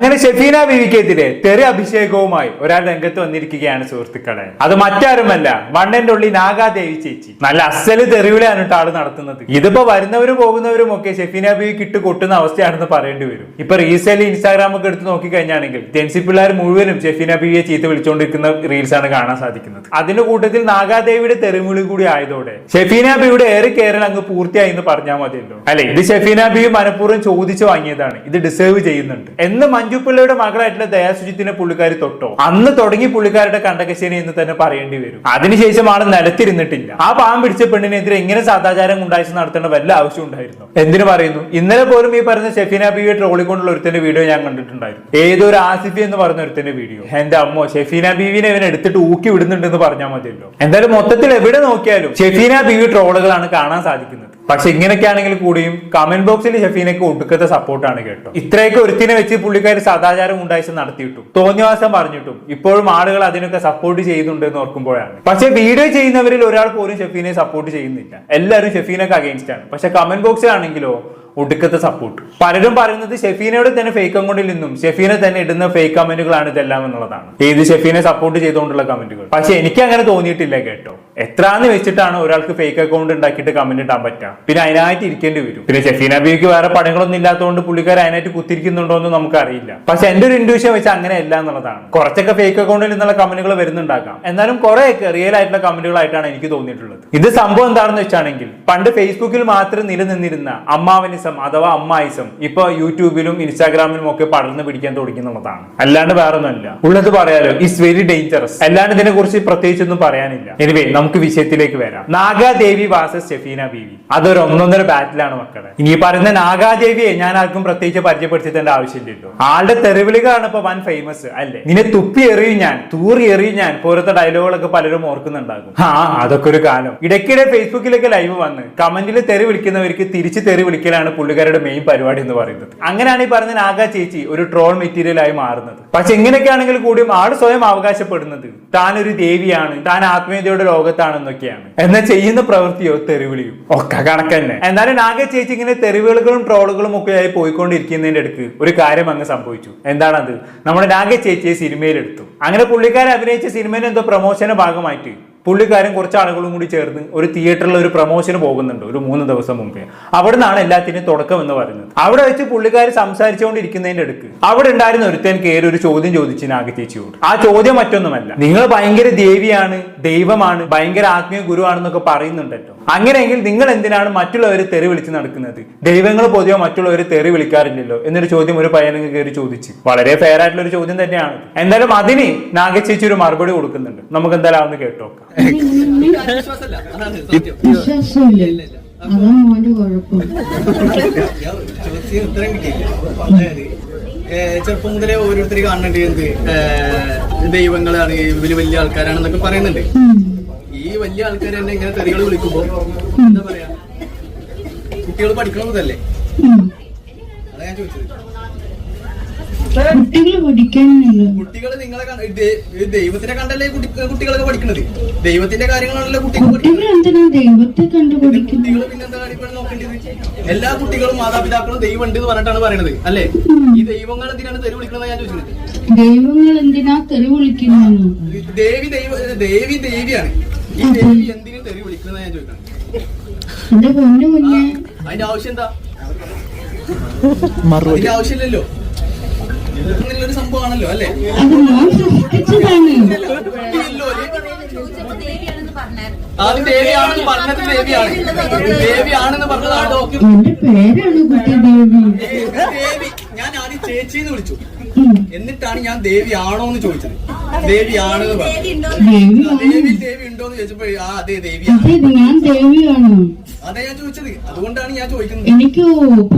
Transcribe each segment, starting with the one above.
അങ്ങനെ ഷെഫീന ബീവിക്കെതിരെ തെറി അഭിഷേകവുമായി ഒരാൾ രംഗത്ത് വന്നിരിക്കുകയാണ് സുഹൃത്തുക്കളെ. അത് മറ്റാരുമല്ല, വണ്ണന്റെ ഉള്ളി നാഗാദേവി ചേച്ചി. നല്ല അസല് തെറിവിളയാണ് ആള് നടത്തുന്നത്. ഇതിപ്പോ വരുന്നവരും പോകുന്നവരും ഒക്കെ ഷെഫീന ബീവിക്ക് ഇട്ട് കൊട്ടുന്ന അവസ്ഥയാണെന്ന് പറയേണ്ടി വരും. ഇപ്പൊ റീസെന്റ് ഇൻസ്റ്റാഗ്രാം ഒക്കെ എടുത്ത് നോക്കി കഴിഞ്ഞാണെങ്കിൽ ജെൻസി പിള്ളേർ മുഴുവനും ഷെഫീന ബീവിയെ ചീത്ത വിളിച്ചുകൊണ്ടിരിക്കുന്ന റീൽസ് ആണ് കാണാൻ സാധിക്കുന്നത്. അതിന്റെ കൂട്ടത്തിൽ നാഗാദേവിയുടെ തെറിവിളി കൂടി ആയതോടെ ഷെഫീന ബീവിയുടെ ഏറെ കേരൾ അങ്ങ് പൂർത്തിയായി എന്ന് പറഞ്ഞാൽ മതിയല്ലോ. അല്ലെ, ഇത് ഷെഫീന ബീവി മനഃപൂർവ്വം ചോദിച്ചു വാങ്ങിയതാണ്. ഇത് ഡിസേർവ് ചെയ്യുന്നുണ്ട് എന്ന് മഞ്ജു പിള്ളയുടെ മകളായിട്ടുള്ള ദയാസുജിത്തിനെ പുള്ളിക്കാരി തൊട്ടോ അന്ന് തുടങ്ങി പുള്ളിക്കാരുടെ കണ്ടകശേനി എന്ന് തന്നെ പറയേണ്ടി വരും. അതിനുശേഷം ആള് നിലത്തിരുന്നിട്ടില്ല. ആ പാവം പിടിച്ച പെണ്ണിനെതിരെ എങ്ങനെ സദാചാരം ഉണ്ടായി നടത്തേണ്ട വല്ല ആവശ്യം ഉണ്ടായിരുന്നു? എന്തിനു പറയുന്നു, ഇന്നലെ പോലും ഈ പറഞ്ഞ ഷെഫീന ബീവിയെ ട്രോളിക്കൊണ്ടുള്ള ഒരുത്തന്റെ വീഡിയോ ഞാൻ കണ്ടിട്ടുണ്ടായിരുന്നു. ഏതൊരു ആസിഫി എന്ന് പറഞ്ഞ ഒരുത്തന്റെ വീഡിയോ. എന്റെ അമ്മോ, ഷെഫീന ബീവിനെ ഇവൻ എടുത്തിട്ട് ഊക്കി വിടുന്നുണ്ടെന്ന് പറഞ്ഞാൽ മതിയല്ലോ. എന്തായാലും മൊത്തത്തിൽ എവിടെ നോക്കിയാലും ഷെഫീന ബീവി ട്രോളുകളാണ് കാണാൻ സാധിക്കുന്നത്. പക്ഷെ ഇങ്ങനെയൊക്കെയാണെങ്കിൽ കൂടിയും കമന്റ് ബോക്സിൽ ഷെഫീനക്ക് ഒടുക്കത്തെ സപ്പോർട്ടാണ് കേട്ടോ. ഇത്രയൊക്കെ ഒരുത്തിനെ വെച്ച് പുള്ളിക്കാർ സദാചാരം ഉണ്ടായി നടത്തിയിട്ടും തോന്നിയവാസം പറഞ്ഞിട്ടും ഇപ്പോഴും ആളുകൾ അതിനൊക്കെ സപ്പോർട്ട് ചെയ്യുന്നുണ്ട് എന്ന് ഓർക്കുമ്പോഴാണ്. പക്ഷെ വീഡിയോ ചെയ്യുന്നവരിൽ ഒരാൾ പോലും ഷെഫീനെ സപ്പോർട്ട് ചെയ്യുന്നില്ല. എല്ലാവരും ഷെഫീനക്ക് അഗെയിൻസ്റ്റ് ആണ്. പക്ഷെ കമന്റ് ബോക്സിലാണെങ്കിലോ ഒടുക്കത്തെ സപ്പോർട്ട്. പലരും പറയുന്നത് ഷെഫീനയുടെ തന്നെ ഫേക്ക് അക്കൗണ്ടിൽ നിന്നും ഷെഫീന തന്നെ ഇടുന്ന ഫേക്ക് കമന്റുകളാണ് ഇതെല്ലാം എന്നുള്ളതാണ്. ഏത് ഷെഫീനെ സപ്പോർട്ട് ചെയ്തുകൊണ്ടുള്ള കമന്റുകൾ. പക്ഷെ എനിക്ക് അങ്ങനെ തോന്നിയിട്ടില്ല കേട്ടോ. എത്രാന്ന് വെച്ചിട്ടാണ് ഒരാൾക്ക് ഫേക്ക് അക്കൗണ്ട് ഉണ്ടാക്കിയിട്ട് കമന്റ് ഇടാൻ പറ്റുക? പിന്നെ അതിനായിട്ട് ഇരിക്കേണ്ടി വരും. പിന്നെ ഷെഫീന ബീവിക്ക് വേറെ പണികളൊന്നും ഇല്ലാത്തതുകൊണ്ട് പുള്ളിക്കാർ അതിനായിട്ട് കുത്തിരിക്കുന്നുണ്ടോ എന്ന് നമുക്ക് അറിയില്ല. പക്ഷെ എന്റെ ഒരു ഇൻഡ്യൂഷൻ വെച്ച് അങ്ങനെയല്ല എന്നുള്ളതാണ്. കുറച്ചൊക്കെ ഫേക്ക് അക്കൗണ്ടിൽ നിന്നുള്ള കമന്റുകൾ വരുന്നുണ്ടാക്കാം, എന്നാലും കുറെയൊക്കെ റിയൽ ആയിട്ടുള്ള കമന്റുകളായിട്ടാണ് എനിക്ക് തോന്നിയിട്ടുള്ളത്. ഇത് സംഭവം എന്താണെന്ന് വെച്ചാണെങ്കിൽ പണ്ട് ഫേസ്ബുക്കിൽ മാത്രം നിലനിന്നിരുന്ന അമ്മാവനിസം അഥവാ അമ്മായിസം ഇപ്പൊ യൂട്യൂബിലും ഇൻസ്റ്റാഗ്രാമിലും ഒക്കെ പടർന്നു പിടിക്കാൻ തുടങ്ങുന്നതാണ്. അല്ലാണ്ട് വേറെ ഒന്നുമല്ല. ഉള്ളത് പറയാലോ, ഇറ്റ്സ് വെരി ഡേഞ്ചറസ്. അല്ലാണ്ട് ഇതിനെ കുറിച്ച് പ്രത്യേകിച്ചൊന്നും പറയാനില്ല. എനിവേ, നമുക്ക് വിഷയത്തിലേക്ക് വരാം. നാഗാദേവി വാസസ് ഷെഫീന ബീവി. അതൊരു ഒന്നൊന്നര ബാറ്റിലാണ് മക്കളെ. ഇനി പറയുന്ന നാഗാദേവിയെ ഞാൻ ആർക്കും പ്രത്യേകിച്ച് പരിചയപ്പെടുത്തേണ്ട ആവശ്യമില്ലല്ലോ. ആളുടെ തെറിവിളികളാണ് ഇപ്പൊ വൻ ഫേമസ് അല്ലേ. നിന്നെ തുപ്പി എറിയും ഞാൻ, തൂറി എറിയും ഞാൻ പോലത്തെ ഡയലോഗുകളൊക്കെ പലരും ഓർക്കുന്നുണ്ടാകും. അതൊക്കെ ഒരു കാലം. ഇടയ്ക്കിടെ ഫേസ്ബുക്കിലൊക്കെ ലൈവ് വന്ന് കമന്റിൽ തെറി വിളിക്കുന്നവർക്ക് തിരിച്ച് തെറി വിളിക്കലാണ് പുള്ളിക്കാരുടെ മെയിൻ പരിപാടി എന്ന് പറയുന്നത്. അങ്ങനെയാണ് ഈ പറഞ്ഞ നാഗ ചേച്ചി ഒരു ട്രോൾ മെറ്റീരിയൽ ആയി മാറുന്നത്. പക്ഷെ എങ്ങനെയൊക്കെയാണെങ്കിൽ കൂടിയും ആള് സ്വയം അവകാശപ്പെടുന്നത് താനൊരു ദേവിയാണ്, താൻ ആത്മീയതയുടെ ലോകത്താണെന്നൊക്കെയാണ്. എന്നാൽ ചെയ്യുന്ന പ്രവൃത്തിയോ തെറിവിളിയും ഒക്കെ കണക്കന്നെ. എന്നാലും നാഗ ചേച്ചി ഇങ്ങനെ തെറിവിളികളും ട്രോളുകളും ഒക്കെ ആയി പോയിക്കൊണ്ടിരിക്കുന്നതിന്റെ അടുക്ക് ഒരു കാര്യം അങ്ങ് സംഭവിച്ചു. എന്താണത്? നമ്മുടെ നാഗ ചേച്ചിയെ സിനിമയിലെടുത്തു. അങ്ങനെ പുള്ളിക്കാരെ അഭിനയിച്ച സിനിമയിൽ എന്തോ പ്രൊമോഷന്റെ ഭാഗമായിട്ട് പുള്ളിക്കാരൻ കുറച്ച് ആളുകളും കൂടി ചേർന്ന് ഒരു തിയേറ്ററിൽ ഒരു പ്രൊമോഷന് പോകുന്നുണ്ട് ഒരു 3 ദിവസം മുമ്പേ. അവിടെ നിന്നാണ് എല്ലാത്തിനും തുടക്കം എന്ന് പറയുന്നത്. അവിടെ വെച്ച് പുള്ളിക്കാർ സംസാരിച്ചുകൊണ്ടിരിക്കുന്നതിന്റെ അടുക്ക് അവിടെ ഉണ്ടായിരുന്ന ഒരുത്തൻ കയറി ഒരു ചോദ്യം ചോദിച്ചു നാഗ ചേച്ചിയോട്. ആ ചോദ്യം മറ്റൊന്നുമല്ല, നിങ്ങൾ ഭയങ്കര ദേവിയാണ്, ദൈവമാണ്, ഭയങ്കര ആത്മീയ ഗുരുവാണെന്നൊക്കെ പറയുന്നുണ്ടല്ലോ. അങ്ങനെയെങ്കിൽ നിങ്ങൾ എന്തിനാണ് മറ്റുള്ളവരെ തെറി വിളിച്ച് നടക്കുന്നത്? ദൈവങ്ങൾ പൊതുവെ മറ്റുള്ളവരെ തെറി വിളിക്കാറില്ലല്ലോ എന്നൊരു ചോദ്യം ഒരു പയ്യനങ്ങ് കയറി ചോദിച്ചു. വളരെ ഫെയർ ആയിട്ടുള്ള ഒരു ചോദ്യം തന്നെയാണ്. എന്തായാലും അതിന് നാഗ ചേച്ചി ഒരു മറുപടി കൊടുക്കുന്നുണ്ട്. നമുക്ക് എന്തായാലും അതൊന്ന് കേട്ടോക്കാം. ചെറുപ്പം മുതലേ ഓരോരുത്തർ കാണുന്നുണ്ട് എന്ത് ദൈവങ്ങളാണ്, വലിയ വലിയ ആൾക്കാരാണെന്നൊക്കെ പറയുന്നുണ്ട്. ഈ വലിയ ആൾക്കാർ തന്നെ ഇങ്ങനെ തെറികൾ വിളിക്കുമ്പോ എന്താ പറയാ, കുട്ടികൾ പഠിക്കണതല്ലേ? അതാ ഞാൻ ചോദിച്ചത്. കുട്ടികൾ നിങ്ങളെ ദൈവത്തിനെ കണ്ടല്ലേ കുട്ടികളൊക്കെ പഠിക്കണത്? ദൈവത്തിന്റെ കാര്യങ്ങളാണല്ലോ കുട്ടികൾ പിന്നെന്താ കാര്യം നോക്കേണ്ടത്? എല്ലാ കുട്ടികളും മാതാപിതാക്കളും ദൈവം ഉണ്ട് എന്ന് പറഞ്ഞിട്ടാണ് പറയണത് അല്ലേ? ഈ ദൈവങ്ങൾ എന്തിനാണ് തെറി വിളിക്കുന്നത് ഞാൻ ചോദിച്ചത്. ദൈവങ്ങൾ എന്തിനാ തെറി വിളിക്കുന്നു? ദേവി ദേവിയാണ്. ഈ ദേവി എന്തിനും തെറി വിളിക്കുന്നത് ഞാൻ ചോദിക്കണം. അതിന്റെ ആവശ്യം എന്താ? അതിന്റെ ആവശ്യമില്ലല്ലോ. ഒരു സംഭവമാണല്ലോ അല്ലേ? അത് ദേവിയാണെന്ന് പറഞ്ഞത് ദേവിയാണെന്ന് പറഞ്ഞതാണ്. ദേവി ഞാൻ ആദ്യം ചേച്ചിന്ന് വിളിച്ചു, എന്നിട്ടാണ് ഞാൻ ദേവിയാണോ എന്ന് ചോദിച്ചത്. ദേവിയാണെന്ന് പറഞ്ഞു. ദേവി ഉണ്ടോന്ന് ചോദിച്ചപ്പോ അതെ ദേവിയാണ്. അതാ ഞാൻ ചോദിച്ചത്. അതുകൊണ്ടാണ് ഞാൻ ചോദിക്കുന്നത്. എനിക്ക്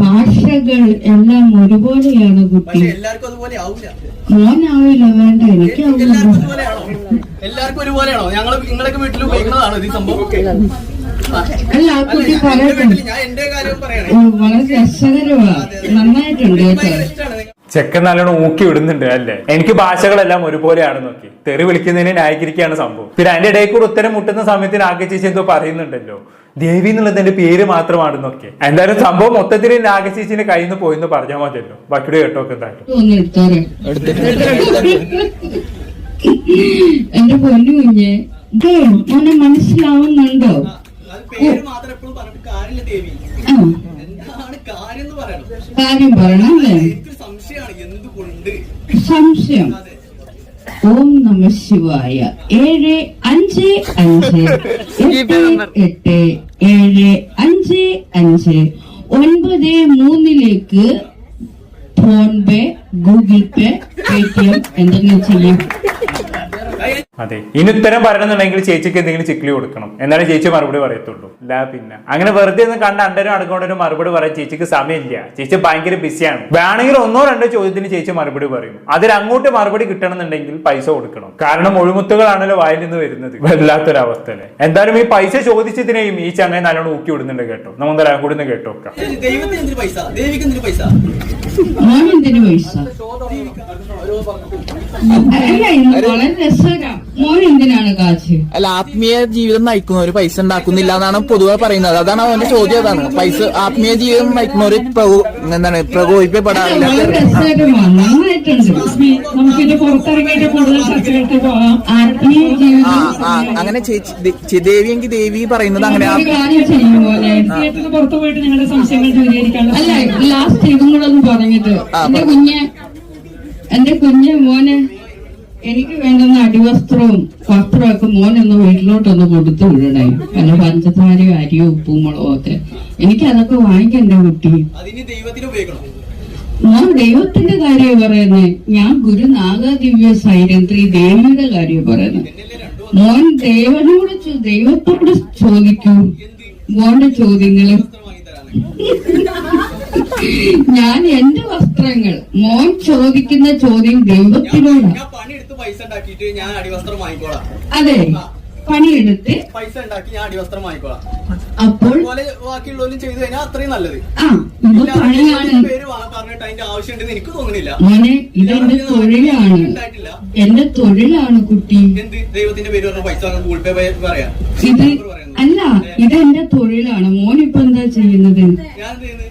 ഭാഷകൾ എല്ലാം ഒരുപോലെയാണ് കുട്ടി. പക്ഷെ എല്ലാവർക്കും അതുപോലെ ആവില്ല. മോനാവില്ല, വേണ്ട. എനിക്ക് എല്ലാവർക്കും ഒരുപോലെയാണോ? എല്ലാവർക്കും ഒരുപോലെയാണോ? നിങ്ങളൊക്കെ വീട്ടിൽ ഉപയോഗിക്കുന്നതാണോ ഈ സംഭവം? അല്ല, ആ കുട്ടി പറയട്ടെ. ഞാൻ എന്റെ കാര്യം പറയണേ. വളരെ രസകരമാണ്, നന്നായിട്ടുണ്ട്. ചെക്കൻ നല്ലോണം ഊക്കി വിടുന്നുണ്ട് അല്ലേ? എനിക്ക് ഭാഷകളെല്ലാം ഒരുപോലെയാണ് നോക്കി തെറി വിളിക്കുന്നതിനെ ന്യായീകരിക്കുകയാണ് സംഭവം. പിന്നെ അതിന്റെ ഇടയിൽ കൂടെ ഉത്തരം മുട്ടുന്ന സമയത്ത് നാഗ ചേച്ചി എന്തോ പറയുന്നുണ്ടല്ലോ, ദേവി എന്നുള്ളതിന്റെ പേര് മാത്രമാണെന്നൊക്കെ. എന്തായാലും സംഭവം മൊത്തത്തിൽ നാഗചേച്ചിന്റെ കയ്യിൽ നിന്ന് പോയിന്ന് പറഞ്ഞാൽ മതിയല്ലോ. ബാക്കിയുടെ കേട്ടോക്കെ എന്തായാലും എന്റെ പൊന്നു കുഞ്ഞ് മോനെ മനസ്സിലാവുന്നുണ്ടോ? അത് പേര് മാത്രം എപ്പോഴും പറഞ്ഞിട്ട് കാര്യമില്ല ദേവി. ആ എന്താണ് കാര്യം എന്ന് പറയണം. കാര്യം പറയണം അല്ലേ? എനിക്ക് സംശയമാണ് എന്തുകൊണ്ട്. സംശയം. അതെ. ഓം നമ ശിവായ 75588759593 ഫോൺ പേ, ഗൂഗിൾ പേ, പേടിഎം എന്തെങ്കിലും ചെയ്യും. അതെ, ഇനി ഉത്തരം പറയണമെന്നുണ്ടെങ്കിൽ ചേച്ചിക്ക് എന്തെങ്കിലും ചിക്കിലി കൊടുക്കണം, എന്നാലും ചേച്ചി മറുപടി പറയത്തുള്ളൂ. അല്ല പിന്നെ അങ്ങനെ വെറുതെ ഒന്ന് കണ്ട അണ്ടരും അടുക്കൊണ്ടൊരു മറുപടി പറയാൻ ചേച്ചിക്ക് സമയമില്ല. ചേച്ചി ഭയങ്കര ബിസിയാണ്. വേണമെങ്കിൽ 1-2 ചോദ്യത്തിന് ചേച്ചി മറുപടി പറയും. അതിൽ അങ്ങോട്ട് മറുപടി കിട്ടണമെന്നുണ്ടെങ്കിൽ പൈസ കൊടുക്കണം. കാരണം ഒഴിമുത്തുകളാണല്ലോ വായിൽ നിന്ന് വരുന്നത്. വല്ലാത്തൊരവസ്ഥയില്. എന്തായാലും ഈ പൈസ ചോദിച്ചതിനെയും ഈ ചങ്ങായി നല്ലോണം ഊക്കി വിടുന്നുണ്ട് കേട്ടോ. നമുക്ക് കൂടി ഒന്ന് കേട്ടോക്കാം. ദൈവത്തിന് എന്തിനു പൈസ, ദേവിക്ക് എന്തിനു പൈസ? മോനെന്തിനു പൈസ? അല്ല, വളരെ രസകരം. മോൻ എന്തിനാണ് കാശ്? അല്ല, ആത്മീയ ജീവിതം നയിക്കുന്നവര് പൈസ ഉണ്ടാക്കുന്നില്ല എന്നാണ് പൊതുവെ പറയുന്നത്. അതാണ് അവന്റെ ചോദ്യം. അതാണ് പൈസ ആത്മീയ ജീവിതം നയിക്കുന്നവര് എന്താണ് പ്രകോപിക്കപ്പെടാറില്ല. വളരെ രസകരമാണ്, നന്നായിട്ടുണ്ട്. നമുക്കിത് പുറത്തിറങ്ങിയിട്ട് കൂടുതൽ ചർച്ചകൾക്ക് പോകാം. ആത്മീയ ജീവിതം അങ്ങനെ ചേച്ചി ദേവിയെങ്കിൽ ദേവി പറയുന്നത് അങ്ങനെ ഒരു കാര്യം ചെയ്യും പോലെ പുറത്തു പോയിട്ട് നിങ്ങളുടെ സംശയങ്ങൾ ദൂരീകരിക്കാനുള്ള അല്ല, ലാസ്റ്റ് ഇതും കൂടെ ഒന്ന് പറഞ്ഞിട്ട് എന്റെ കുഞ്ഞ് മോന് എനിക്ക് വേണ്ടുന്ന അടിവസ്ത്രവും വസ്ത്രവും ഒക്കെ മോനൊന്ന് വീട്ടിലോട്ടൊന്ന് കൊടുത്തു വിടണേ. പല പഞ്ചസാരയും അരിയും ഉപ്പും മുളകും ഒക്കെ എനിക്ക് അതൊക്കെ വാങ്ങിക്കണ്ടേ കുട്ടി? അതിന് ദൈവത്തിന് ഉപയോഗിക്കണം. മോൻ ദൈവത്തിന്റെ കാര്യം പറയുന്നേ. ഞാൻ ഗുരു നാഗദിവ്യ സൈരന്ത്രി ദേവിയുടെ കാര്യം പറയുന്നത്. മോൻ ദൈവത്തോട് ചോദിക്കൂ മോന്റെ ചോദ്യങ്ങള്. ഞാൻ എന്റെ വസ്ത്രങ്ങൾ മോൻ ചോദിക്കുന്ന ചോദ്യം ദൈവത്തിനോടാ. ഞാൻ പണിയെടുത്ത് പൈസ ഉണ്ടാക്കിയിട്ട് ഞാൻ അടിവസ്ത്രം വാങ്ങിക്കോളാം. അതെ, പണിയെടുത്ത് പൈസ ഉണ്ടാക്കി ഞാൻ അടിവസ്ത്രം വാങ്ങിക്കോളാം. അപ്പോൾ അതുപോലെ ബാക്കിയുള്ളവരും ചെയ്തു കഴിഞ്ഞാൽ അത്രയും നല്ലത്. ഇത് പണിയാണ് പേര് പറഞ്ഞിട്ട് അതിന്റെ ആവശ്യമുണ്ടെന്ന് എനിക്ക് തോന്നുന്നില്ല. മോനെ. ഇതെന്റെ തൊഴിലാണ്, ഉണ്ടായിട്ടില്ല. എന്റെ തൊഴിലാണ് കുട്ടി. എന്ത് ദൈവത്തിന്റെ പേര് പറഞ്ഞ പൈസ ഗൂഗിൾ പേ പറയാം. ഇത് അല്ല, ഇതെന്റെ തൊഴിലാണ്. മോനിപ്പോ എന്താ ചെയ്യുന്നത്? ഞാൻ എന്ത് ചെയ്യുന്നത്?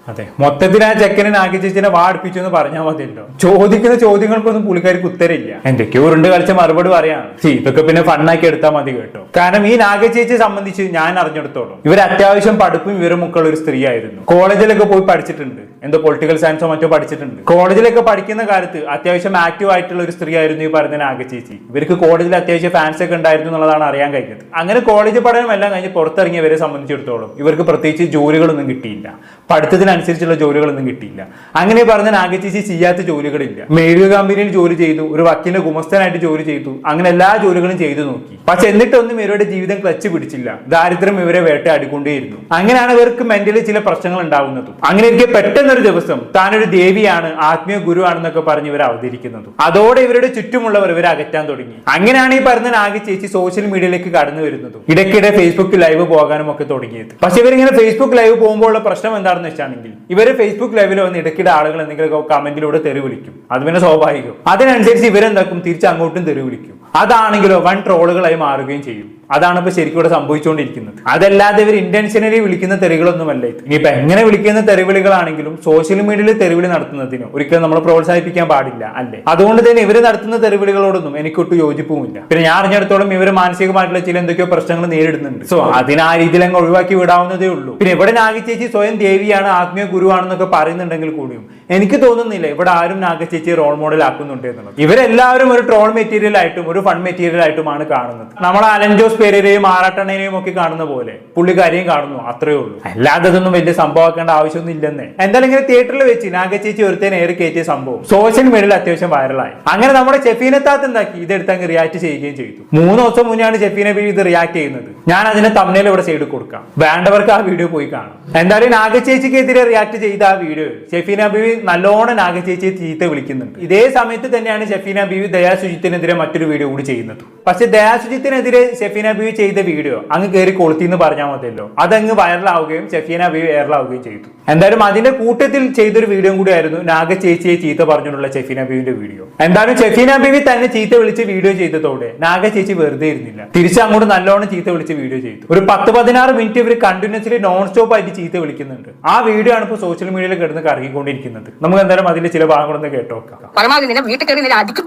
അതെ, മൊത്തത്തിൽ ആ ചെക്കനെ നാഗചേച്ചിനെ വാടിപ്പിച്ചു എന്ന് പറഞ്ഞാൽ മതിയല്ലോ. ചോദിക്കുന്ന ചോദ്യങ്ങൾക്കൊന്നും പുള്ളിക്കാർക്ക് ഉത്തരമില്ല. എന്തൊക്കെയോ ഉരുണ്ട് കളിച്ച മറുപടി പറയാണ്. ഇതൊക്കെ പിന്നെ ഫണ്ണാക്കി എടുത്താൽ മതി കേട്ടോ. കാരണം ഈ നാഗചേച്ചിയെ സംബന്ധിച്ച് ഞാൻ അറിഞ്ഞെടുത്തോളം ഇവർ അത്യാവശ്യം പഠിപ്പും വിവരമൊക്കെ ഉള്ള ഒരു സ്ത്രീ ആയിരുന്നു. കോളേജിലൊക്കെ പോയി പഠിച്ചിട്ടുണ്ട്, എന്തോ പൊളിറ്റിക്കൽ സയൻസോ മറ്റോ പഠിച്ചിട്ടുണ്ട്. കോളേജിലൊക്കെ പഠിക്കുന്ന കാലത്ത് അത്യാവശ്യം ആക്റ്റീവ് ആയിട്ടുള്ള ഒരു സ്ത്രീ ആയിരുന്നു ഈ പറയുന്ന നാഗചേച്ചി. ഇവർക്ക് കോളേജിൽ അത്യാവശ്യം ഫാൻസ് ഒക്കെ ഉണ്ടായിരുന്നു എന്നുള്ളതാണ് അറിയാൻ കഴിഞ്ഞത്. അങ്ങനെ കോളേജ് പഠനം എല്ലാം കഴിഞ്ഞ് പുറത്തിറങ്ങിയവരെ സംബന്ധിച്ചിടത്തോളം ഇവർക്ക് പ്രത്യേകിച്ച് ജോലികളൊന്നും കിട്ടിയില്ല, പഠിത്തത്തിനനുസരിച്ചുള്ള ജോലികളൊന്നും കിട്ടിയില്ല. അങ്ങനെ പറഞ്ഞ നാഗചേച്ചി ചെയ്യാത്ത ജോലികളില്ല. മേഡിയ കമ്പനിയിൽ ജോലി ചെയ്തു, ഒരു വക്കീലിന്റെ ഗുമസ്തനായിട്ട് ജോലി ചെയ്തു, അങ്ങനെ എല്ലാ ജോലികളും ചെയ്തു നോക്കി. പക്ഷെ എന്നിട്ടൊന്നും ഇവരുടെ ജീവിതം ക്ലച്ച് പിടിച്ചില്ല. ദാരിദ്ര്യം ഇവരെ വേട്ടയാടിക്കൊണ്ടേയിരുന്നു. അങ്ങനെയാണ് ഇവർക്ക് മെന്റലി ചില പ്രശ്നങ്ങൾ ഉണ്ടാവുന്നതും. അങ്ങനെ ഇവർക്ക് പെട്ടെന്നൊരു ദിവസം താനൊരു ദേവിയാണ്, ആത്മീയ ഗുരുവാണെന്നൊക്കെ പറഞ്ഞ് ഇവർ അവതരിക്കുന്നതും. അതോടെ ഇവരുടെ ചുറ്റുമുള്ളവർ ഇവരെ അകറ്റാൻ തുടങ്ങി. അങ്ങനെയാണ് ഈ പറഞ്ഞ നാഗചേച്ചി സോഷ്യൽ മീഡിയയിലേക്ക് കടന്നു വരുന്നതും ഇടയ്ക്കിടെ ഫേസ്ബുക്ക് ലൈവ് പോകാനും ഒക്കെ തുടങ്ങിയത്. പക്ഷെ ഇവരിങ്ങനെ ഫേസ്ബുക്ക് ലൈവ് പോകുമ്പോഴുള്ള പ്രശ്നം എന്താണെന്ന് വെച്ചാണെങ്കിൽ ഇവര് ഫേസ്ബുക്ക് ലൈവിൽ വന്ന് ഇടയ്ക്കിടെ ആളുകൾ എന്തെങ്കിലും കമന്റിലൂടെ തെറി വിളിക്കും. അത് പിന്നെ സ്വാഭാവികം. അതിനനുസരിച്ച് ഇവരെന്താക്കും, തിരിച്ച് അങ്ങോട്ടും തെറി വിളിക്കും. അതാണെങ്കിലോ വൺ ട്രോളുകളായി മാറുകയും ചെയ്യും. അതാണ് ഇപ്പൊ ശരിക്കും ഇവിടെ സംഭവിച്ചുകൊണ്ടിരിക്കുന്നത്. അതല്ലാതെ ഇവർ ഇന്റൻഷനലി വിളിക്കുന്ന തെറികളൊന്നുമല്ല ഇത്. ഇനിയിപ്പൊ എങ്ങനെ വിളിക്കുന്ന തെറിവിളികളാണെങ്കിലും സോഷ്യൽ മീഡിയയിൽ തെറിവിളി നടത്തുന്നതിന് ഒരിക്കലും നമ്മൾ പ്രോത്സാഹിപ്പിക്കാൻ പാടില്ല, അല്ലേ? അതുകൊണ്ട് തന്നെ ഇവര് നടത്തുന്ന തെറിവിളികളോടൊന്നും എനിക്കൊട്ടും യോജിപ്പുമില്ല. പിന്നെ ഞാൻ അറിഞ്ഞിടത്തോളം ഇവർ മാനസികമായിട്ടുള്ള ചില എന്തൊക്കെയോ പ്രശ്നങ്ങൾ നേരിടുന്നുണ്ട്. സോ അതിന് ആ രീതിയിൽ അങ്ങ് ഒഴിവാക്കി വിടാവുന്നതേ ഉള്ളൂ. പിന്നെ ഇവിടെ നാഗചേച്ചി സ്വയം ദേവിയാണ്, ആത്മീയ ഗുരുവാണെന്നൊക്കെ പറയുന്നുണ്ടെങ്കിൽ കൂടിയും എനിക്ക് തോന്നുന്നില്ല ഇവിടെ ആരും നാഗചേച്ചിയെ റോൾ മോഡൽ ആക്കുന്നുണ്ട് എന്നുള്ളത്. ഇവരെല്ലാവരും ഒരു ട്രോൾ മെറ്റീരിയൽ ആയിട്ടും ഒരു ഫൺ മെറ്റീരിയൽ ആയിട്ടുമാണ് കാണുന്നത്. നമ്മൾ അലൻ ജോസ് പെരേരയും ആറാട്ടണ്ണനെയും ഒക്കെ കാണുന്ന പോലെ പുള്ളിക്കാരെയും കാണുന്നു, അത്രേ ഉള്ളൂ. അല്ലാതെ ഇതൊന്നും വലിയ സംഭവമാക്കേണ്ട ആവശ്യമൊന്നും ഇല്ലെന്നേ. എന്തായാലും ഇങ്ങനെ തിയേറ്ററിൽ വെച്ച് നാഗചേച്ചി ഒരുത്തേനെ ഏറി കയറ്റിയ സംഭവം സോഷ്യൽ മീഡിയയിൽ അത്യാവശ്യം വൈറലായി. അങ്ങനെ നമ്മുടെ ഷെഫീനത്താത്ത് എന്താക്കി, ഇതെടുത്ത് അങ്ങ് റിയാക്ട് ചെയ്യുകയും ചെയ്തു. 3 ദിവസം മുന്നെയാണ് ഷെഫീന ബീവി ഇത് റിയാക്ട് ചെയ്യുന്നത്. ഞാൻ അതിന്റെ തമ്മിൽ ഇവിടെ സൈഡ് കൊടുക്കാം, വേണ്ടവർക്ക് ആ വീഡിയോ പോയി കാണാം. എന്തായാലും നാഗചേച്ചിക്കെതിരെ റിയാക്ട് ചെയ്ത ആ വീഡിയോ ഷെഫീന ബീവി നല്ലോണം നാഗചേച്ചിയെ ചീത്ത വിളിക്കുന്നുണ്ട്. ഇതേ സമയത്ത് തന്നെയാണ് ഷെഫീന ബീവി ദയാ സുജിത്തിനെതിരെ മറ്റൊരു വീഡിയോ കൂടി ചെയ്യുന്നത്. പക്ഷെ ദയാ സുജിത്തിനെതിരെ ഷെഫീന ബീവി ചെയ്ത വീഡിയോ അങ്ങ് കയറി കൊളുത്തി എന്ന് പറഞ്ഞാൽ മതിയല്ലോ. അതങ്ങ് വൈറലാവുകയും ഷെഫീന ബീവി വൈറലാവുകയും ചെയ്തു. എന്തായാലും അതിന്റെ കൂട്ടത്തിൽ ചെയ്തൊരു വീഡിയോ കൂടിയായിരുന്നു നാഗ ചേച്ചിയെ ചീത്ത പറഞ്ഞുള്ള ഷെഫീന ബീവിന്റെ വീഡിയോ. എന്തായാലും ഷെഫീന ബീവി തന്നെ ചീത്ത വിളിച്ച് വീഡിയോ ചെയ്തതോടെ നാഗ ചേച്ചി വെറുതെ ഇരുന്നില്ല, തിരിച്ച് അങ്ങോട്ട് നല്ലോണം ചീത്ത വിളിച്ച് വീഡിയോ ചെയ്തു. ഒരു 10-16 മിനിറ്റ് ഇവർ കണ്ടിന്യൂസ്ലി നോൺ സ്റ്റോപ്പ് ആയിട്ട് ചീത്ത വിളിക്കുന്നുണ്ട്. ആ വീഡിയോ ആണ് ഇപ്പോൾ സോഷ്യൽ മീഡിയയിൽ കിടന്ന് കറങ്ങിക്കൊണ്ടിരിക്കുന്നത്. നമുക്ക് എന്തായാലും അതിന്റെ ചില ഭാഗങ്ങളൊന്ന് കേട്ടു നോക്കാം. പരമാവധി നിന്നെ വീട്ടിൽ കയറി നിന്നെ അടിച്ച്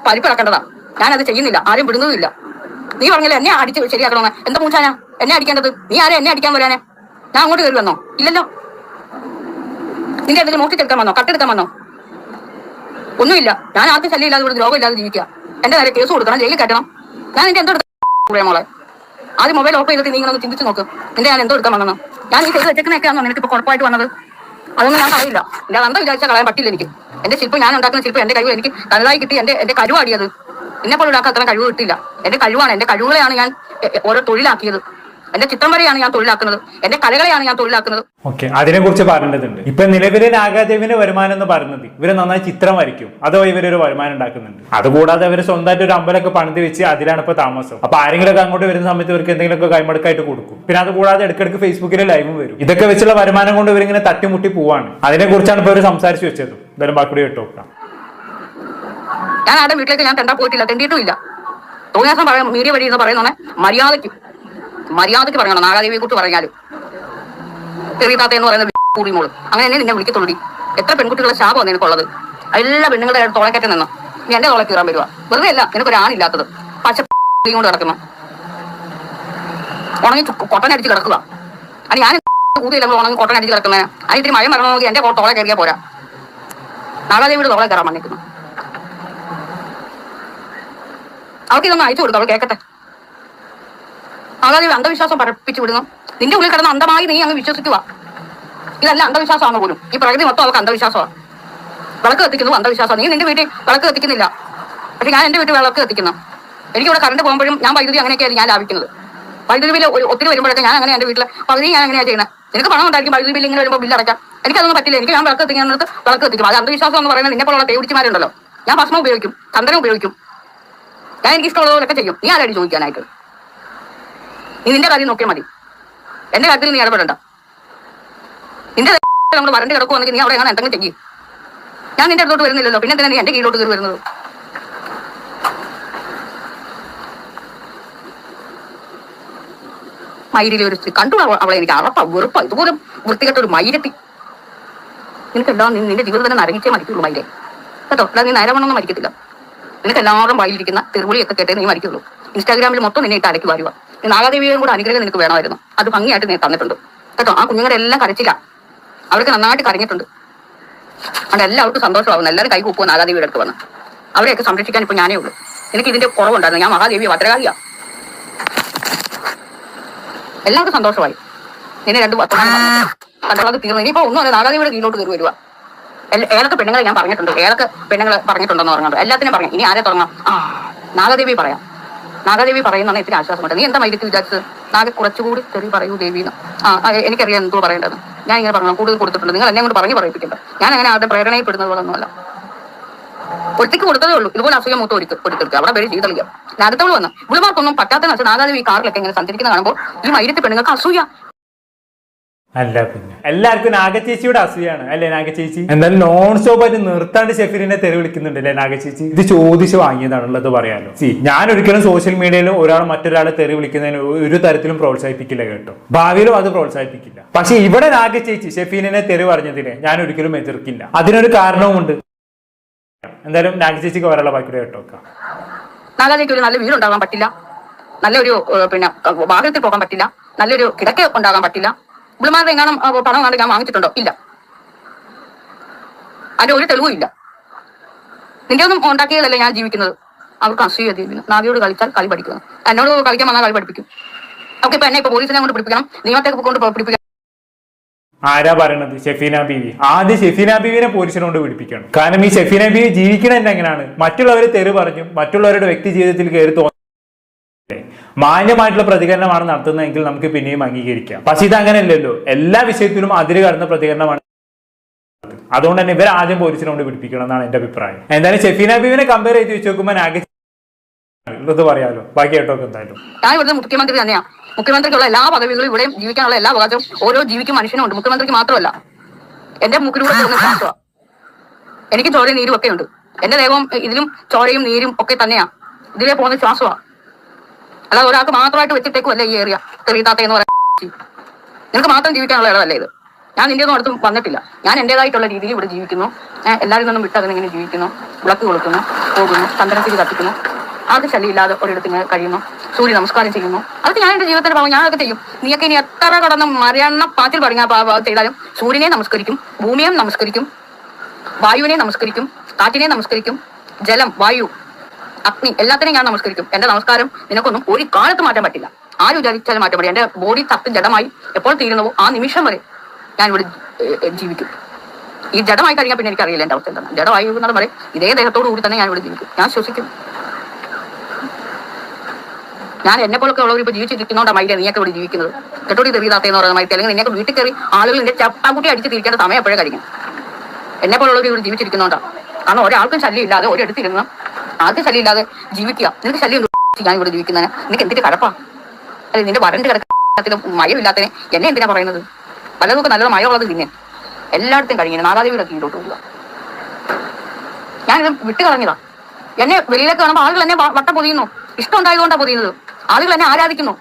പരിപ്പിളക്കേണ്ടതാ. ഞാനത് ചെയ്യുന്നില്ല, ആരും വിടുന്നതുമില്ല. നീ പറഞ്ഞില്ല എന്നെ അടിച്ച് ശരിയാക്കണമെന്ന്. എന്താ മൂച്ചാനാ എന്നെ അടിക്കേണ്ടത്? നീ ആരെ എന്നെ അടിക്കാൻ വരാനെ? ഞാൻ അങ്ങോട്ട് കയറി വന്നോ? ഇല്ലല്ലോ. നിന്റെ എന്തെങ്കിലും നോക്കിക്കെടുക്കാൻ വന്നോ? കട്ടെടുക്കാൻ വന്നോ? ഒന്നുമില്ല. ഞാൻ ആർക്കും ശല്യമില്ലാതെ ഇവിടെ ദ്രോഹമില്ലാതെ ജീവിക്കുക. എന്റെ നേരെ കേസ് കൊടുക്കണം, ജയിലിൽ കയറ്റണം. ഞാൻ നിന്റെ എന്തോ എടുക്കാൻ മോളെ? ആദ്യം മൊബൈൽ ഓഫ് ചെയ്തിട്ട് നീ ഇങ്ങനെ ചിന്തിച്ച് നോക്ക്. നിന്റെ ഞാൻ എന്തോ എടുക്കാൻ വന്നെന്ന്. ഞാൻ ഈ ചെയ്ത് വെച്ചേക്കുന്നൊക്കെയാണോ നിനക്ക് ഇപ്പൊ കുഴപ്പമായിട്ട് വന്നത്? അതൊന്നും ഞാൻ പറയില്ല. എന്റെ അന്തം വിചാരിച്ചാൽ കളയാൻ പറ്റില്ല എനിക്ക്. എന്റെ ശില്പം, ഞാൻ ഉണ്ടാക്കുന്ന ശില്പം എന്റെ കഴിവ് എനിക്ക് തനതായി കിട്ടി. എന്റെ കഴിവാടിയത്. എന്നെ പോലെ ഉണ്ടാക്കാൻ അത്ര കഴിവ് കിട്ടില്ല. എന്റെ കഴിവാണ്, എന്റെ കഴിവുകളെയാണ് ഞാൻ ഓരോ തൊഴിലാക്കിയത്. എന്റെ ചിത്രം വരെയാണ് ഞാൻ തൊഴിലാക്കുന്നത്. എന്റെ കലകളെയാണ് ഞാൻ തൊഴിലാക്കുന്നത്. ഓക്കെ, അതിനെ കുറിച്ച് പറയേണ്ടതുണ്ട്. ഇപ്പൊ നിലവിലെ നാഗാദേവിന്റെ വരുമാനം എന്ന് പറയുന്നത് ഇവര് നന്നായി ചിത്രം വരയ്ക്കും, അതോ ഇവരൊരു വരുമാനം ഉണ്ടാക്കുന്നുണ്ട്. അതുകൂടാതെ അവര് സ്വന്തമായിട്ട് ഒരു അമ്പലമൊക്കെ പണിത് വെച്ച് അതിലാണ് ഇപ്പൊ താമസം. അപ്പൊ ആരെങ്കിലൊക്കെ അങ്ങോട്ട് വരുന്ന സമയത്ത് ഇവർക്ക് എന്തെങ്കിലുമൊക്കെ കൈമടക്കായിട്ട് കൊടുക്കും. പിന്നെ അതുകൂടാതെ ഇടയ്ക്കിടയ്ക്ക് ഫേസ്ബുക്കിൽ ലൈവും വരും. ഇതൊക്കെ വെച്ചുള്ള വരുമാനം കൊണ്ട് ഇവരിങ്ങനെ തട്ടിമുട്ടി പോവാണ്. അതിനെ കുറിച്ചാണ് ഇപ്പൊ ഇവർ സംസാരിച്ചു വെച്ചത്. എന്തായാലും ബാക്കി കേട്ടോ. ഞാൻ ആരുടെ വീട്ടിലേക്ക് ഞാൻ തെണ്ടാ പോയിട്ടില്ല, തെണ്ടിയിട്ടും ഇല്ല. തോന്നിയാസം പറയാം മീഡിയ വഴി എന്ന് പറയുന്ന മര്യാദയ്ക്ക് പറയണം. നാഗാദേവിയെ കുറിച്ച് പറഞ്ഞാലും ചെറിയതാത്ത എന്ന് പറയുന്ന കൂടിമോള് അങ്ങനെ തന്നെ നിന്നെ വിളിക്കത്തുള്ളി. എത്ര പെൺകുട്ടികളെ ശാപമാണ് നിനക്കുള്ളത്? എല്ലാ പെണ്ണുങ്ങളുടെ തോളക്കറ്റ നിന്ന് നീ എന്റെ തോളെ കീറാൻ വരുവാ. വെറുതെ അല്ല നിനക്കൊരാണില്ലാത്തത്. പച്ച കൊണ്ട് കിടക്കുന്നു, ഉണങ്ങി കൊട്ടനടിച്ച് കിടക്കുക. അത് ഞാൻ കൂതിയില്ല ഉണങ്ങി കൊട്ടനടിച്ച് കിടക്കുന്നത്. അതിന് ഇത്തിരി മഴ മറന്നു എന്റെ തോളെ കയറിയാ പോരാ. നാഗാദേവിയുടെ തോളെ കയറാൻ വന്നിരിക്കുന്നു. അവർക്ക് ഇതൊന്ന് അയച്ചു കൊടുക്കും, അവൾ കേൾക്കട്ടെ. നാഗാദേവി അന്ധവിശ്വാസം പറപ്പിച്ചു വിടുന്നു. നിന്റെ ഉള്ളിൽ കിടന്ന അന്ധമായി നീ അങ്ങ് വിശ്വസിക്കുക. ഇതല്ല അന്ധവിശ്വാസമാണ് പോലും. ഈ പ്രകൃതി മൊത്തം അവർക്ക് അന്ധവിശ്വാസമാണ്. വിളക്ക് കത്തിക്കുന്നു അന്ധവിശ്വാസം. നീ നിന്റെ വീട്ടിൽ വിളക്ക് കത്തിക്കുന്നില്ല, പക്ഷെ ഞാൻ എന്റെ വീട്ടിൽ വിളക്ക് കത്തിക്കുന്നു. എനിക്കിവിടെ കറണ്ട് പോകുമ്പോഴും ഞാൻ വൈദ്യുതി അങ്ങനെയൊക്കെയാണ് ഞാൻ ലാഭിക്കുന്നത്. വൈദ്യുതി ബില്ല് ഒത്തിരി വരുമ്പോഴൊക്കെ ഞാൻ അങ്ങനെ എന്റെ വീട്ടിൽ പകുതി ഞാൻ അങ്ങനെയാണ് ചെയ്യുന്നത്. നിനക്ക് പണം ഉണ്ടായിരിക്കും വൈദ്യുതി ബില്ല് ഇങ്ങനെ വരുമ്പോൾ ബില്ല് അടയ്ക്കാം. എനിക്കതൊന്നും പറ്റില്ല. എനിക്ക് ഞാൻ വിളക്ക് കത്തിക്കുന്നത് വിളക്ക് കത്തിക്കും. അത് അന്ധവിശ്വാസം എന്ന് പറയുന്നത് നിന്നെ പോലുള്ള തേവിടിച്ചുമാരുണ്ടല്ലോ. ഞാൻ ഭസ്മം ഉപയോഗിക്കും, ചന്ദനം ഉപയോഗിക്കും. ഞാൻ എനിക്ക് ഇഷ്ടമുള്ളവരൊക്കെ ചെയ്യും. നീ ആരാടി ചോദിക്കാനായിട്ട്? നീ നിന്റെ കാര്യം നോക്കിയാൽ മതി. എന്റെ കാര്യത്തിൽ നീ ഇടപെടണ്ട. നിന്റെ നമ്മൾ വരണ്ട് കിടക്കുവാണെങ്കിൽ നീ അവിടെ എങ്ങനെ എന്തെങ്കിലും ചെയ്യും. ഞാൻ നിന്റെ അടുത്തോട്ട് വരുന്നില്ലല്ലോ, പിന്നെ എന്തിനാ നീ എന്റെ കീഴിലോട്ട് കയറി വരുന്നത്? മയിലിലെ ഒരു സ്ത്രീ കണ്ടു അവളെ എനിക്ക് അറപ്പ വെറുപ്പ. ഇതുപോലെ വൃത്തികെട്ട ഒരു മയിലെത്തി. നിനക്കെല്ലാം നിന്റെ ജീവിതത്തിൽ നരകിച്ചേ മരിക്കുള്ളൂ മയിലെ, കേട്ടോ. അല്ലാതെ നീ നേരവണ്ണൊന്നും മരിക്കത്തില്ല. നിനക്ക് എല്ലാവരും വായിലിരിക്കുന്ന തെരുവിളിയൊക്കെ കേട്ടേ നീ മരിക്കുള്ളൂ. ഇൻസ്റ്റാഗ്രാമിൽ മൊത്തം നിന്നെ ഇട്ട് അലക്കി വാരുക. നാഗാദേവിയും കൂടെ അനുഗ്രഹം നിനക്ക് വേണമായിരുന്നു. അത് ഭംഗിയായിട്ട് നീ തന്നിട്ടുണ്ട്, കേട്ടോ. ആ കുഞ്ഞുങ്ങളുടെ എല്ലാം കരച്ചില്ല, അവർക്ക് നന്നായിട്ട് കരഞ്ഞിട്ടുണ്ട്. അവിടെ എല്ലാവർക്കും സന്തോഷമാവുന്നു. എല്ലാവരും കൈ കൂപ്പുക നാഗാദേവിയുടെ അടുത്ത് വന്ന്. അവരെയൊക്കെ സംരക്ഷിക്കാൻ ഇപ്പൊ ഞാനേ ഉള്ളൂ. എനിക്ക് ഇതിന്റെ കുറവുണ്ടായിരുന്നു. ഞാൻ മഹാദേവി ഭദ്രകാളിയാ. എല്ലാവർക്കും സന്തോഷമായി. നിന്നെ 2 കണ്ടത് തീർന്നു. ഇനിയിപ്പോ ഒന്നും അല്ല, നാഗാദേവിയുടെ കീഴിലോട്ട് കയറി വരുക. ഏതൊക്കെ പെണ്ണുങ്ങളെ ഞാൻ പറഞ്ഞിട്ടുണ്ട്, ഏതൊക്കെ പെണ്ണുങ്ങളെ പറഞ്ഞിട്ടുണ്ടെന്ന് പറഞ്ഞത് എല്ലാത്തിനും പറഞ്ഞു. ഇനി ആരെ തുടങ്ങാം? നാഗാദേവി പറയാം. നാഗാദേവി പറയുന്ന ഇത്തിരി ആശ്വാസമുണ്ട്. നീ എന്താ മൈലത്തിൽ വിചാരിച്ചത്? നാഗ കുറച്ചുകൂടി തെറി പറയൂ ദേവിന്ന്. എനിക്കറിയാം എന്തോ പറയേണ്ടത്. ഞാൻ ഇങ്ങനെ പറഞ്ഞു കൂടുതൽ കൊടുത്തിട്ടുണ്ട്. നിങ്ങൾ എന്നെ കൊണ്ട് പറഞ്ഞു പറയിപ്പിക്കണ്ട. ഞാൻ അങ്ങനെ ആരുടെ പ്രേരണയിൽപ്പെടുന്നത് പോലൊന്നുമല്ല. ഒറ്റയ്ക്ക് കൊടുത്തതേ ഉള്ളൂ. ഇതുപോലെ അസുഖം മൂത്ത് കൊടുത്തെടുക്കുക. അവിടെ പേര് ചെയ്തളിക്കാം. അടുത്തവള് വന്ന് ഇവിടുമാർക്കൊന്നും പറ്റാത്ത വെച്ചാൽ നാഗാദേവി ഈ കാറിലൊക്കെ ഇങ്ങനെ സഞ്ചരിക്കുന്ന കാണുമ്പോൾ ഈ മൈലത്തിൽ പെണ്ണുങ്ങൾക്ക് അസൂയ. അല്ല പിന്നെ എല്ലാവർക്കും നാഗചേച്ചിയുടെ അസൂയാണ് അല്ലേ നാഗചേച്ചി? എന്തായാലും നോൺ സ്റ്റോപ്പ് ആയിട്ട് നിർത്താണ്ട് ഷെഫീറിനെ തെറി വിളിക്കുന്നുണ്ട് അല്ലേ നാഗചേച്ചി? ഇത് ചോദിച്ചു വാങ്ങിയതാണുള്ളത് പറയാലോ. ഞാൻ ഒരിക്കലും സോഷ്യൽ മീഡിയയിലും ഒരാൾ മറ്റൊരാളെ തെറി വിളിക്കുന്നതിന് ഒരു തരത്തിലും പ്രോത്സാഹിപ്പിക്കില്ല കേട്ടോ. ഭാവിയിലും അത് പ്രോത്സാഹിപ്പിക്കില്ല. പക്ഷെ ഇവിടെ നാഗചേച്ചി ഷെഫീനെ തെറി പറഞ്ഞതിനെ ഞാൻ ഒരിക്കലും എതിർക്കില്ല. അതിനൊരു കാരണവുമുണ്ട്. എന്തായാലും നാഗചേച്ചിക്ക് വരാനുള്ള ബാക്കിയുടെ കേട്ടോ. നാഗാദേവിക്ക് ഒരു നല്ല വീടുണ്ടാകാൻ പറ്റില്ല, നല്ലൊരു പിന്നെ വാഹനത്തിൽ പോകാൻ പറ്റില്ല, നല്ലൊരു കിടക്ക ഉണ്ടാകാൻ പറ്റില്ല. ഇവിടുമാരുടെ എങ്ങാനും പണം കണ്ട് ഞാൻ വാങ്ങിച്ചിട്ടുണ്ടോ? ഇല്ല. അതിന്റെ ഒരു തെളിവും ഇല്ല. നിന്റെ ഒന്നും ഉണ്ടാക്കിയതല്ലേ ഞാൻ ജീവിക്കുന്നത്. അവർക്ക് അസൂയ ദേവി. നാഗയോട് കളിച്ചാൽ കളി പഠിക്കുന്നത്. എന്നോട് കളിക്കാൻ വന്നാൽ കളി പഠിപ്പിക്കും. നമുക്ക് ഇപ്പൊ എന്നെ ഇപ്പൊ പോലീസിനെ കൊണ്ട് പഠിപ്പിക്കണം, നിയമത്തെ കൊണ്ട് പഠിപ്പിക്കണം. ആരാ പറയണത്? ഷെഫീന ബീവി. ആദ്യം ഷെഫീന ബീവിനെ പോലീസിനോട് പിടിപ്പിക്കണം. കാരണം ഈ ഷെഫീന ബീവി ജീവിക്കണത് എങ്ങനെയാണ്? മറ്റുള്ളവരെ തെറി പറഞ്ഞും മറ്റുള്ളവരുടെ വ്യക്തി ജീവിതത്തിൽ കയറി മാന്യമായിട്ടുള്ള പ്രതികരണമാണ് നടത്തുന്നതെങ്കിൽ നമുക്ക് പിന്നെയും അംഗീകരിക്കാം. പക്ഷെ ഇത് അങ്ങനെയല്ലല്ലോ. എല്ലാ വിഷയത്തിലും അതിര് കടന്ന പ്രതികരണമാണ്. അതുകൊണ്ട് തന്നെ ഇവർ ആദ്യം പോലീസിനോട് പിടിപ്പിക്കണം എന്നാണ് എന്റെ അഭിപ്രായം. എന്തായാലും ഷെഫീന ബീവിനെ കമ്പയർ ചെയ്ത് വെച്ച് നോക്കുമ്പോൾ ഇത് പറയാലോ. ബാക്കി കേട്ടോ. എന്തായാലും ഞാൻ ഇവിടുത്തെ മുഖ്യമന്ത്രി തന്നെയാണ്. മുഖ്യമന്ത്രിക്കുള്ള എല്ലാ പദവികളും ഇവിടെയും ജീവിക്കാനുള്ള എല്ലാ അവകാശവും ഓരോ ജീവിക്കും മനുഷ്യനും ഉണ്ട്. മുഖ്യമന്ത്രിക്ക് മാത്രമല്ല, എന്റെ മൂക്കിലൂടെ പോകുന്ന ശ്വാസമാ. എനിക്ക് ചോരയും നീരും ഒക്കെ ഉണ്ട്. എന്റെ ദേഹവും ഇതിലും ചോരയും നീരും ഒക്കെ തന്നെയാ. ഇതിലേ പോകുന്ന ശ്വാസമാ. അല്ലാതെ ഒരാൾക്ക് മാത്രമായിട്ട് വെച്ചിട്ടേക്കുമല്ല ഈ ഏരിയ തെറിയത്താത്ത എന്ന് പറയാൻ. നിനക്ക് മാത്രം ജീവിക്കാനുള്ള ഇടമല്ലേ ഇത്. ഞാൻ നിന്റെ ഒന്നും അടുത്തും വന്നിട്ടില്ല. ഞാൻ എന്റേതായിട്ടുള്ള രീതിയിൽ ഇവിടെ ജീവിക്കുന്നു. എല്ലാവരും നിന്നും വിട്ട് അതിനെങ്ങനെ ജീവിക്കുന്നു. വിളക്ക് കൊളുക്കുന്നു, പോകുന്നു, ചന്ദനത്തിരി കത്തിക്കുന്നു. ആർക്ക് ശല്യമില്ലാതെ ഒരിടത്ത് ഇങ്ങനെ കഴിയുന്നു. സൂര്യ നമസ്കാരം ചെയ്യുന്നു. അതൊക്കെ ഞാൻ എന്റെ ജീവിതത്തിന്റെ ഭാഗം ഞാനൊക്കെ ചെയ്യും. നീയൊക്കെ ഇനി എത്ര കടന്ന് മരണ പാത്തിൽ പടങ്ങാൻ ചെയ്താലും സൂര്യനെ നമസ്കരിക്കും, ഭൂമിയെ നമസ്കരിക്കും, വായുവിനെ നമസ്കരിക്കും, കാറ്റിനെ നമസ്കരിക്കും, ജലം, വായു, അഗ്നി എല്ലാത്തിനെയും ഞാൻ നമസ്കരിക്കും. എന്റെ നമസ്കാരം നിനക്കൊന്നും ഒരു കാലത്ത് മാറ്റാൻ പറ്റില്ല. ആര് വിചാരിച്ചാലും മാറ്റാൻ പറ്റില്ല. എന്റെ ബോഡി തത്ത് ജഡമായി എപ്പോൾ തീരുന്നവോ ആ നിമിഷം വരെ ഞാൻ ഇവിടെ ജീവിക്കും. ഈ ജഡമായി കഴിഞ്ഞാൽ പിന്നെ എനിക്കറിയില്ല എന്റെ അവസ്ഥ എന്താണ്. ജഡമായി എന്നുള്ള വരെ ഇതേ ദേഹത്തോടു കൂടി തന്നെ ഞാൻ ഇവിടെ ജീവിക്കും. ഞാൻ ശ്വസിക്കും. ഞാൻ എന്നെ പോലൊക്കെ ഉള്ളവർ ഇപ്പൊ ജീവിച്ചിരിക്കുന്നോണ്ടാണ് മൈര നീയൊക്കെ ഇവിടെ ജീവിക്കുന്നത്. കെട്ടോടി തെറിയതാത്തേന്ന് പറയുന്ന മൈറ്റ് അല്ലെങ്കിൽ നിന്നെ വീട്ടിൽ കയറി ആളുകൾ നിന്റെ ചപ്പാക്കുട്ടി അടിച്ച് തിരിക്കേണ്ട സമയം എപ്പോഴേ കഴിക്കും. എന്നെ പോലുള്ളവർ ഇവിടെ ജീവിച്ചിരിക്കുന്നോണ്ടാണ്. കാരണം ഒരാൾക്കും ശല്യം ഇല്ലാതെ ഒരിടത്തിരുന്ന് ആർക്കും ശല്യം ഇല്ലാതെ ജീവിക്കുക. നിനക്ക് ശല്യം ഞാൻ ഇവിടെ ജീവിക്കുന്നതിന് നിനക്ക് എന്തിന്റെ കടപ്പാ? അല്ലെ നിന്റെ വരണ്ട് കിടക്കത്തിലും മയമില്ലാത്തതിന് എന്നെ എന്തിനാ പറയുന്നത്? പലതൊക്കെ നല്ലത് മയമുള്ളത് പിന്നെ എല്ലായിടത്തും കഴിഞ്ഞു നാഗാദേവിയുടെ കീഴോട്ട് പോവുക. ഞാനിത് വിട്ടു കളഞ്ഞതാ. എന്നെ വെളിയിലേക്ക് കാണുമ്പോൾ ആളുകൾ എന്നെ വട്ടം പൊതിയുന്നു. ഇഷ്ടം ഉണ്ടായതുകൊണ്ടാണ് പൊതിയുന്നത്. ആളുകൾ എന്നെ ആരാധിക്കുന്നു.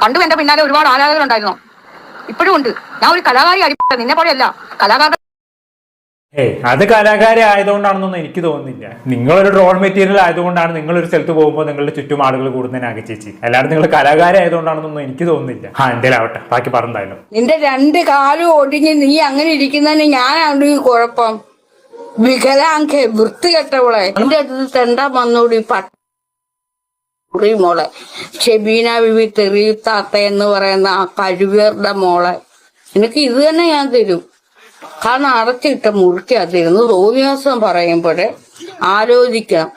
പണ്ടും എന്റെ പിന്നാലെ ഒരുപാട് ആരാധകരുണ്ടായിരുന്നു, ഇപ്പോഴും ഉണ്ട്. ഞാൻ ഒരു കലാകാരി അടിപ്പെട്ട നിന്നെ പോലെയല്ല. കലാകാരൻ അത് കലാകാരി ആയതുകൊണ്ടാണെന്നൊന്നും എനിക്ക് തോന്നുന്നില്ല. നിങ്ങളൊരു റോൾ മെറ്റീരിയൽ ആയതുകൊണ്ടാണ് നിങ്ങളൊരു സ്ഥലത്ത് പോകുമ്പോൾ നിങ്ങളുടെ ചുറ്റും ആളുകൾ കൂടുന്നതിന് ആഗ്രഹിച്ചേച്ചി. അല്ലാതെ നിങ്ങൾ കലാകാരി ആയതുകൊണ്ടാണെന്നൊന്നും എനിക്ക് തോന്നുന്നില്ല. എന്തേലാവട്ടെ, ബാക്കി പറഞ്ഞാലും. നിന്റെ രണ്ട് കാലും ഒടിഞ്ഞ് നീ അങ്ങനെ ഇരിക്കുന്നതിന് ഞാനാണ് ഈ കുഴപ്പം. വികലാംഗ വൃത്തികെട്ടവളെ എന്റെ അടുത്ത് തെണ്ടാൻ വന്നോടി മോളെ. ഷെബീന ബിബി തെറിയത്താത്ത എന്ന് പറയുന്ന ആ കഴിവേറുടെ മോളെ എനിക്ക് ഇത് തന്നെ ഞാൻ തരും. കാരണം അടച്ചിട്ട മുറിക്കകത്തിരുന്ന് തോന്നിയാസം പറയുമ്പോഴേ ആലോചിക്കണം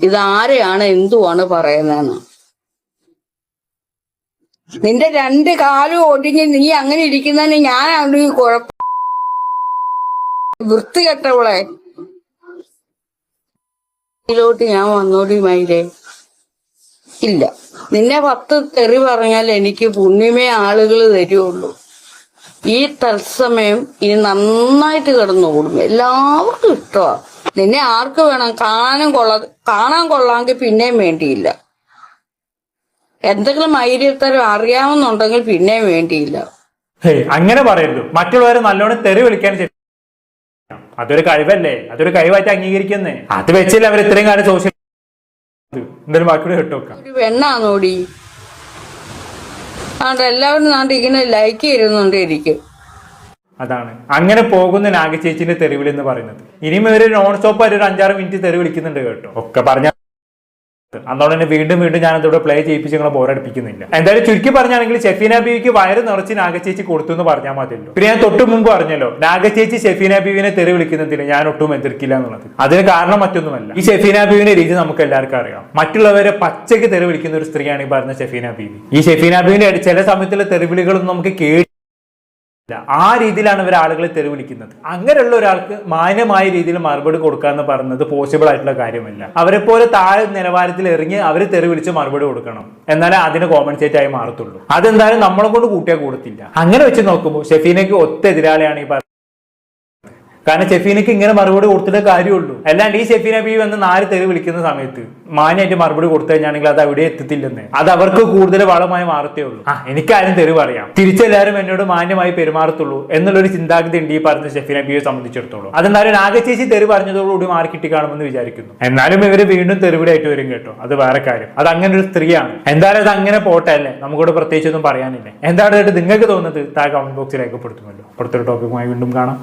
ഇതാരെയാണ് എന്തുവാണ് പറയുന്നതെന്ന്. നിന്റെ രണ്ട് കാലും ഒടിഞ്ഞ് നീ അങ്ങനെ ഇരിക്കുന്നതിന് ഞാനാണ് ഈ കുഴപ്പം. വൃത്തികെട്ടവളെ ഇതിലോട്ട് ഞാൻ വന്നോടി മയിലേ. ഇല്ല, നിന്നെ 10 തെറി പറഞ്ഞാൽ എനിക്ക് പുണ്യമേ ആളുകൾ തരുള്ളൂ. ഈ തത്സമയം ഇനി നന്നായിട്ട് കിടന്നുകൂടും. എല്ലാവർക്കും ഇഷ്ടമാ. നിന്നെ ആർക്ക് വേണം കാണാൻ കൊള്ളാമെങ്കിൽ പിന്നെയും വേണ്ടിയില്ല. എന്തെങ്കിലും മൈര്യത്തരം അറിയാവുന്നുണ്ടെങ്കിൽ പിന്നെയും വേണ്ടിയില്ല. അങ്ങനെ പറയരുത്. മറ്റുള്ളവരെ നല്ലോണം തെറി വിളിക്കാൻ അതൊരു കഴിവല്ലേ, അതൊരു കഴിവായിട്ട് അംഗീകരിക്കുന്നേ. അത് വെച്ചില്ല അവർ ഇത്രയും കാലം സോഷ്യൽ എന്തായാലും ബാക്കിയുടെ കേട്ടോക്കാം. ഒരു പെണ്ണാന്നോടി. എല്ലാവരും നാണ്ട് ഇങ്ങനെ ലൈക്ക് ചെയ്യുന്നുണ്ട് എനിക്ക്. അതാണ് അങ്ങനെ പോകുന്ന നാഗചേച്ചിന്റെ തെരുവിൽ എന്ന് പറയുന്നത്. ഇനിയും ഇവര് നോൺ സ്റ്റോപ്പ് ആയിട്ട് ഒരു 5-6 മിനിറ്റ് തെരുവ് വിളിക്കുന്നുണ്ട് കേട്ടോ. ഒക്കെ പറഞ്ഞ അതുകൊണ്ട് തന്നെ വീണ്ടും ഞാൻ അതിവിടെ പ്ലേ ചെയ്യിപ്പിച്ച് നിങ്ങളെ ബോറടിപ്പിക്കുന്നില്ല. എന്തായാലും ചുരുക്കി പറഞ്ഞാണെങ്കിൽ ഷെഫീന ബീവിക്ക് വയറ് നിറച്ച് നാഗചേച്ചി കൊടുത്തു എന്ന് പറഞ്ഞാൽ മതിയല്ലോ. പിന്നെ ഞാൻ തൊട്ട് മുമ്പ് പറഞ്ഞല്ലോ, നാഗചേച്ചി ഷെഫീന ബീവിനെ തെറി വിളിക്കുന്നതിന് ഞാൻ ഒട്ടും എതിർക്കില്ല എന്നുള്ളത്. അതിന് കാരണം മറ്റൊന്നുമല്ല, ഈ ഷെഫീന ബീവിന്റെ രീതി നമുക്ക് എല്ലാവർക്കും അറിയാം. മറ്റുള്ളവരെ പച്ചയ്ക്ക് തെറി വിളിക്കുന്ന ഒരു സ്ത്രീയാണ് ഈ പറഞ്ഞ ഷെഫീന ബീവി. ഈ ഷെഫീന ബീവിന്റെ ചില സമയത്തുള്ള തെറിവിളികളൊന്നും നമുക്ക് ആ രീതിയിലാണ് ഇവർ ആളുകളെ തെറി വിളിക്കുന്നത്. അങ്ങനെയുള്ള ഒരാൾക്ക് മാന്യമായ രീതിയിൽ മറുപടി കൊടുക്കുക എന്ന് പറയുന്നത് പോസിബിൾ ആയിട്ടുള്ള കാര്യമല്ല. അവരെ പോലെ താഴെ നിലവാരത്തിൽ എറിഞ്ഞ് അവർ തെറി വിളിച്ച് മറുപടി കൊടുക്കണം, എന്നാലേ അതിന് കോമ്പൻസേറ്റ് ആയി മാറത്തുള്ളൂ. അതെന്തായാലും നമ്മളെ കൊണ്ട് കൂട്ടിയാൽ കൂടത്തില്ല. അങ്ങനെ വെച്ച് നോക്കുമ്പോൾ ഷെഫീനയ്ക്ക് ഒത്ത എതിരാളിയാണ് ഈ കാരണം ഷെഫീനക്ക് ഇങ്ങനെ മറുപടി കൊടുത്തിട്ടേ കാര്യമുള്ളൂ. അല്ലാണ്ട് ഈ ഷെഫീന ബീവി വന്ന് 4 തെറി വിളിക്കുന്ന സമയത്ത് മാന്യമായിട്ട് മറുപടി കൊടുത്തു കഴിഞ്ഞാണെങ്കിൽ അത് അവിടെ എത്തത്തില്ലെന്ന്. അത് അവർക്ക് കൂടുതൽ വളമായി മാറത്തേ ഉള്ളൂ. എനിക്കാരും തെറി പറയാം, തിരിച്ചെല്ലാവരും എന്നോട് മാന്യമായി പെരുമാറത്തുള്ളൂ എന്നുള്ളൊരു ചിന്താഗതി ഉണ്ട് ഈ പറഞ്ഞ ഷെഫീന ബീവിയെ സംബന്ധിച്ചിടത്തോളം. അതെന്തായാലും നാഗചേച്ചി തെറി പറഞ്ഞതോടുകൂടി മാറി കിട്ടി കാണുമെന്ന് വിചാരിക്കുന്നു. എന്നാലും ഇവര് വീണ്ടും തെറിവിടായിട്ട് വരും കേട്ടോ. അത് വേറെ കാര്യം. അത് അങ്ങനെ ഒരു സ്ത്രീയാണ്. എന്തായാലും അത് അങ്ങനെ പോട്ടെ അല്ലേ, നമുക്കിവിടെ പ്രത്യേകിച്ചൊന്നും പറയാനില്ല. എന്താണ് നിങ്ങൾക്ക് തോന്നുന്നത് താഴെ കമന്റ് ബോക്സിൽ രേഖപ്പെടുത്തുമല്ലോ. അടുത്തൊരു ടോപ്പിക്കുമായി വീണ്ടും കാണാം.